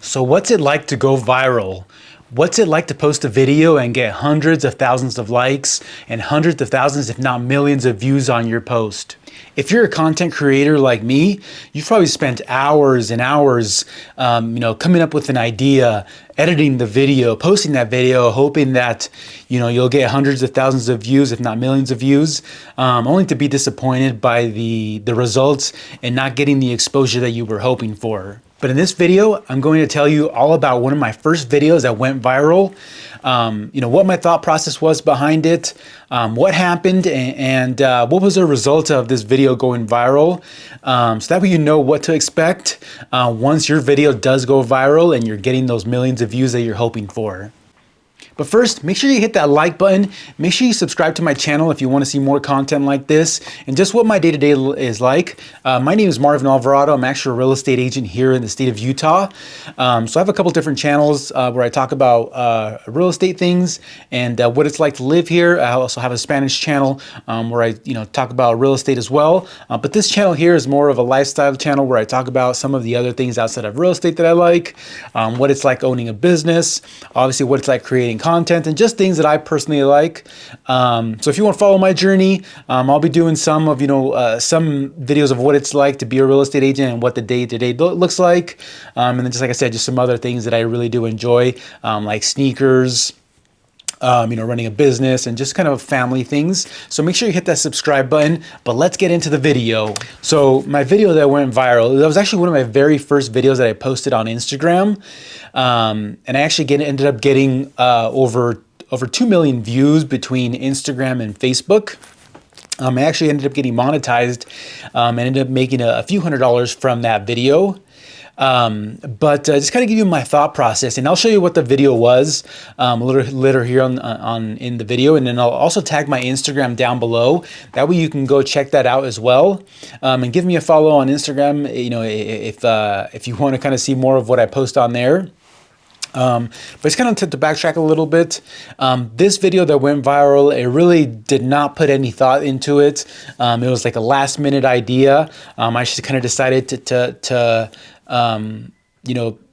So what's it like to go viral? What's it like to post a video and get hundreds of thousands of likes and hundreds of thousands, if not millions of views on your post? If you're a content creator like me, you've probably spent hours and hours, coming up with an idea, editing the video, posting that video, hoping that, you'll get hundreds of thousands of views, if not millions of views, only to be disappointed by the results and not getting the exposure that you were hoping for. But in this video, I'm going to tell you all about one of my first videos that went viral, what my thought process was behind it, what happened, and what was the result of this video going viral, so that way you know what to expect once your video does go viral and you're getting those millions of views that you're hoping for. But first, make sure you hit that like button. Make sure you subscribe to my channel if you want to see more content like this and just what my day-to-day is like. My name is Marvin Alvarado. I'm actually a real estate agent here in the state of Utah. So I have a couple different channels where I talk about real estate things and what it's like to live here. I also have a Spanish channel where I talk about real estate as well. But this channel here is more of a lifestyle channel where I talk about some of the other things outside of real estate that I like, what it's like owning a business, obviously what it's like creating content, and just things that I personally like. So if you want to follow my journey, I'll be doing some of some videos of what it's like to be a real estate agent and what the day-to-day looks like, and then just like I said, just some other things that I really do enjoy, like sneakers, running a business, and just kind of family things. So make sure you hit that subscribe button, but let's get into the video. So my video that went viral, that was actually one of my very first videos that I posted on Instagram. And I actually ended up getting over 2 million views between Instagram and Facebook. I actually ended up getting monetized and ended up making a few $100s from that video. But just kind of give you my thought process, and I'll show you what the video was a little later here in the video, and then I'll also tag my Instagram down below. That way you can go check that out as well, and give me a follow on Instagram. If you want to kind of see more of what I post on there. But it's kind of to backtrack a little bit. This video that went viral, it really did not put any thought into it. It was like a last minute idea. I just kind of decided to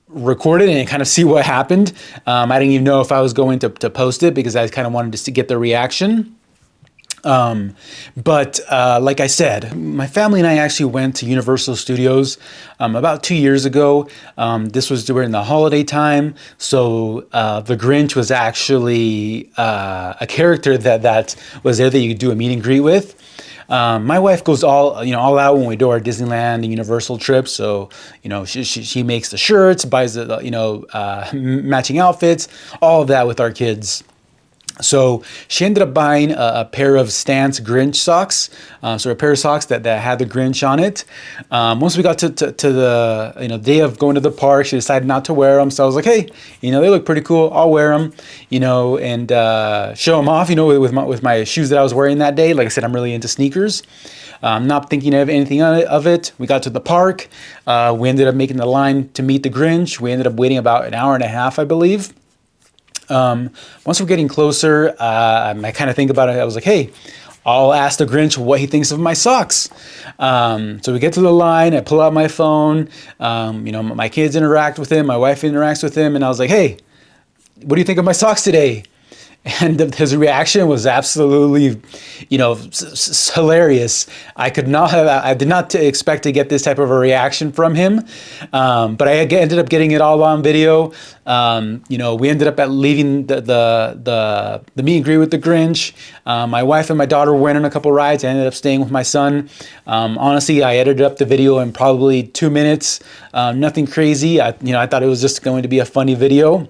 record it and kind of see what happened. I didn't even know if I was going to post it because I kind of wanted to get the reaction. But like I said, my family and I actually went to Universal Studios about 2 years ago. This was during the holiday time. So the Grinch was actually a character that was there that you could do a meet and greet with. My wife goes all out when we do our Disneyland and Universal trips. So, she makes the shirts, buys the, matching outfits, all of that with our kids. So she ended up buying a pair of Stance Grinch socks, so a pair of socks that had the Grinch on it. Once we got to the day of going to the park, she decided not to wear them. So I was like, hey, they look pretty cool. I'll wear them, and show them off, with my shoes that I was wearing that day. Like I said, I'm really into sneakers. Not thinking of anything of it. We got to the park. We ended up making the line to meet the Grinch. We ended up waiting about an hour and a half, I believe. Once we're getting closer, I kind of think about it. I was like, hey, I'll ask the Grinch what he thinks of my socks. So we get to the line, I pull out my phone, my kids interact with him, my wife interacts with him, and I was like, hey, what do you think of my socks today? And his reaction was absolutely, hilarious. I did not expect to get this type of a reaction from him. But I ended up getting it all on video. We ended up leaving the meet and greet with the Grinch. My wife and my daughter went on a couple rides. I ended up staying with my son. Honestly, I edited up the video in probably 2 minutes. Nothing crazy. I thought it was just going to be a funny video.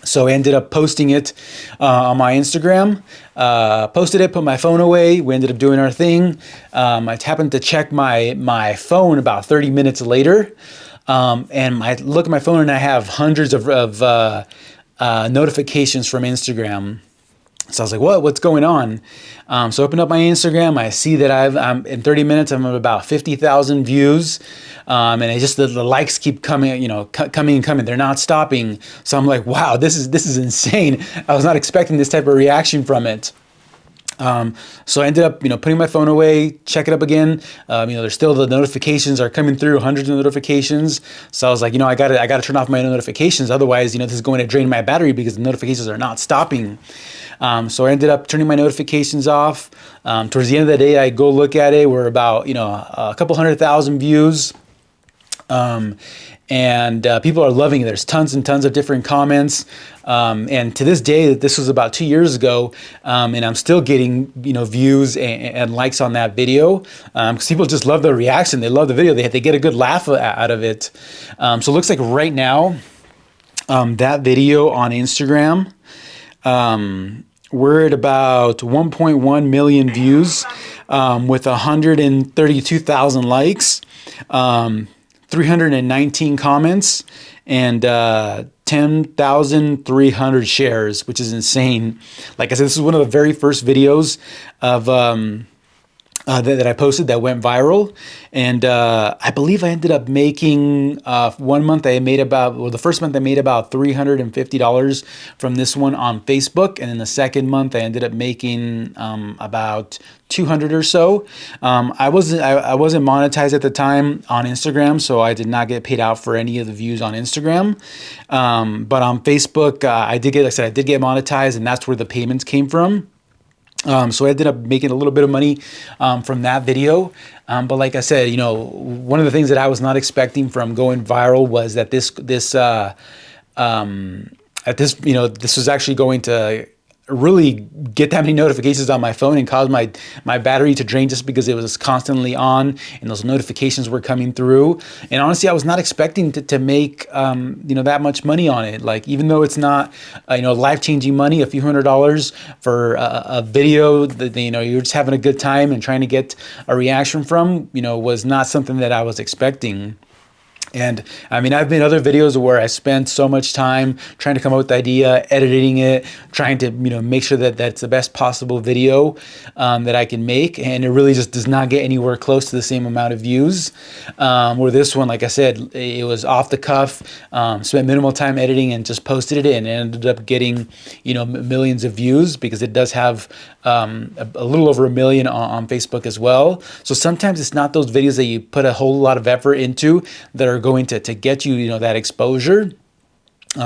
So I ended up posting it on my Instagram, posted it, put my phone away. We ended up doing our thing. I happened to check my phone about 30 minutes later, and I look at my phone and I have hundreds of notifications from Instagram. So I was like, what's going on? So I open up my Instagram. I see that in 30 minutes, I'm at about 50,000 views. And the likes keep coming, coming and coming. They're not stopping. So I'm like, wow, this is insane. I was not expecting this type of reaction from it. So I ended up, putting my phone away, check it up again. There's still the notifications are coming through, hundreds of notifications. So I was like, I gotta turn off my notifications. Otherwise, this is going to drain my battery because the notifications are not stopping. So I ended up turning my notifications off. Towards the end of the day, I go look at it. We're about, a couple 100,000 views. And people are loving it. There's tons and tons of different comments. And to this day, this was about 2 years ago, and I'm still getting, views and likes on that video, because people just love the reaction. They love the video. They get a good laugh out of it. So it looks like right now, that video on Instagram, we're at about 1.1 million views, with 132,000 likes. 319 comments and 10,300 shares, which is insane. Like I said, this is one of the very first videos of that I posted that went viral, and I believe I ended up making 1 month I made about, well, the first month I made about $350 from this one on Facebook, and then the second month I ended up making about 200 or so. I wasn't monetized at the time on Instagram, so I did not get paid out for any of the views on Instagram. But on Facebook, I did get monetized, and that's where the payments came from. So I ended up making a little bit of money from that video. But like I said, one of the things that I was not expecting from going viral was that this was actually going to really get that many notifications on my phone and cause my battery to drain, just because it was constantly on and those notifications were coming through. And honestly, I was not expecting to make that much money on it. Like, even though it's not life-changing money, a few $100s for a video that you're just having a good time and trying to get a reaction from, was not something that I was expecting. And I mean, I've made other videos where I spent so much time trying to come up with the idea, editing it, trying to make sure that that's the best possible video that I can make, and it really just does not get anywhere close to the same amount of views. Where this one, like I said, it was off the cuff, spent minimal time editing and just posted it, and it ended up getting millions of views, because it does have a little over 1 million on Facebook as well. So sometimes it's not those videos that you put a whole lot of effort into that are going to get you that exposure.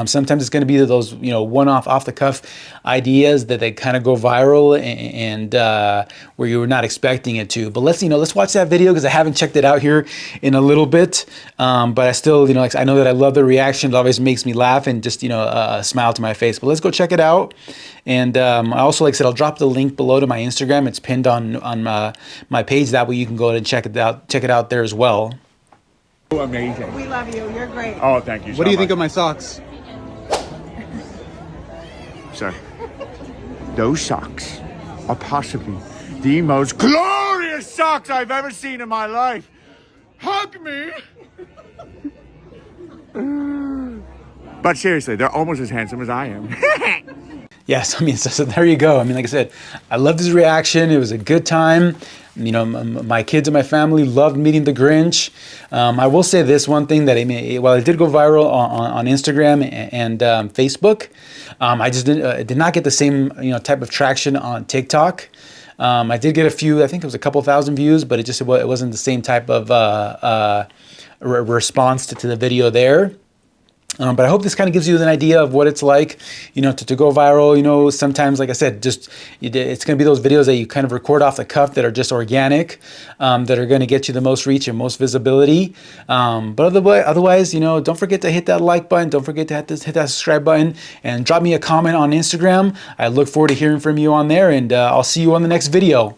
Sometimes it's going to be those one-off, off-the-cuff ideas that they kind of go viral and where you were not expecting it to. But let's watch that video, because I haven't checked it out here in a little bit. But I still I know that I love the reaction. It always makes me laugh and just a smile to my face. But let's go check it out. And I also, like I said, I'll drop the link below to my Instagram. It's pinned on my page. That way you can go ahead and check it out there as well. Amazing. We love you. You're great. Oh, thank you so much. What do you think of my socks? Sir, those socks are possibly the most glorious socks I've ever seen in my life. Hug me. But seriously, they're almost as handsome as I am. Yes, I mean, so there you go. I mean, like I said, I loved his reaction. It was a good time. My kids and my family loved meeting the Grinch. I will say this one thing, that while it did go viral on Instagram and Facebook, I just did not get the same type of traction on TikTok. I did get a few, I think it was a couple thousand views, but it wasn't the same type of response to the video there. But I hope this kind of gives you an idea of what it's like, to go viral. Sometimes, like I said, it's going to be those videos that you kind of record off the cuff that are just organic, that are going to get you the most reach and most visibility. But otherwise, don't forget to hit that like button. Don't forget to hit that subscribe button, and drop me a comment on Instagram. I look forward to hearing from you on there, and I'll see you on the next video.